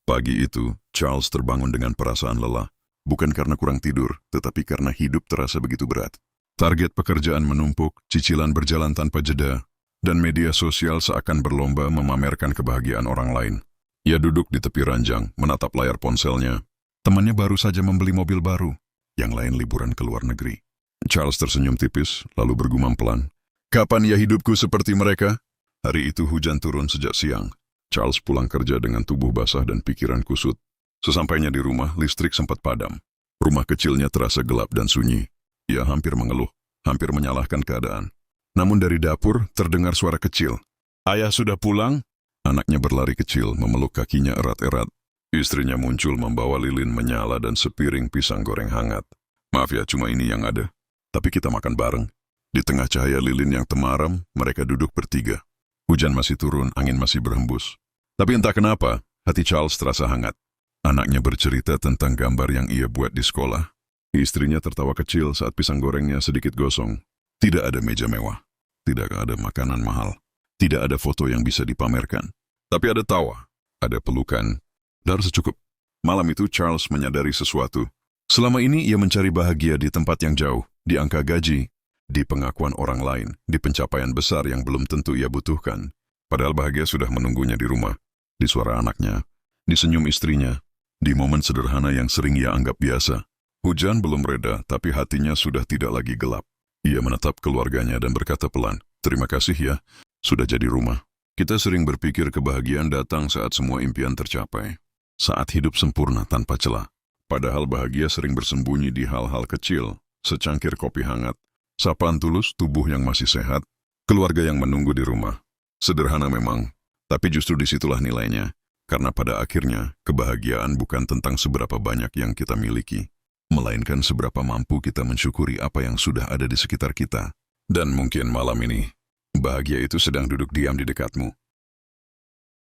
Pagi itu, Charles terbangun dengan perasaan lelah. Bukan karena kurang tidur, tetapi karena hidup terasa begitu berat. Target pekerjaan menumpuk, cicilan berjalan tanpa jeda, dan media sosial seakan berlomba memamerkan kebahagiaan orang lain. Ia duduk di tepi ranjang, menatap layar ponselnya. Temannya baru saja membeli mobil baru, yang lain liburan ke luar negeri. Charles tersenyum tipis, lalu bergumam pelan. Kapan ya hidupku seperti mereka? Hari itu hujan turun sejak siang. Charles pulang kerja dengan tubuh basah dan pikiran kusut. Sesampainya di rumah, listrik sempat padam. Rumah kecilnya terasa gelap dan sunyi. Ia hampir mengeluh, hampir menyalahkan keadaan. Namun dari dapur terdengar suara kecil. Ayah sudah pulang? Anaknya berlari kecil, memeluk kakinya erat-erat. Istrinya muncul membawa lilin menyala dan sepiring pisang goreng hangat. Maaf ya, cuma ini yang ada. Tapi kita makan bareng. Di tengah cahaya lilin yang temaram, mereka duduk bertiga. Hujan masih turun, angin masih berhembus. Tapi entah kenapa, hati Charles terasa hangat. Anaknya bercerita tentang gambar yang ia buat di sekolah. Istrinya tertawa kecil saat pisang gorengnya sedikit gosong. Tidak ada meja mewah. Tidak ada makanan mahal. Tidak ada foto yang bisa dipamerkan. Tapi ada tawa, ada pelukan, dan secukup. Malam itu Charles menyadari sesuatu. Selama ini ia mencari bahagia di tempat yang jauh, di angka gaji, di pengakuan orang lain, di pencapaian besar yang belum tentu ia butuhkan. Padahal bahagia sudah menunggunya di rumah, di suara anaknya, di senyum istrinya, di momen sederhana yang sering ia anggap biasa. Hujan belum reda, tapi hatinya sudah tidak lagi gelap. Ia menatap keluarganya dan berkata pelan, terima kasih ya, sudah jadi rumah. Kita sering berpikir kebahagiaan datang saat semua impian tercapai. Saat hidup sempurna tanpa celah. Padahal bahagia sering bersembunyi di hal-hal kecil, secangkir kopi hangat, sapaan tulus tubuh yang masih sehat, keluarga yang menunggu di rumah. Sederhana memang, tapi justru disitulah nilainya. Karena pada akhirnya, kebahagiaan bukan tentang seberapa banyak yang kita miliki, melainkan seberapa mampu kita mensyukuri apa yang sudah ada di sekitar kita. Dan mungkin malam ini, bahagia itu sedang duduk diam di dekatmu.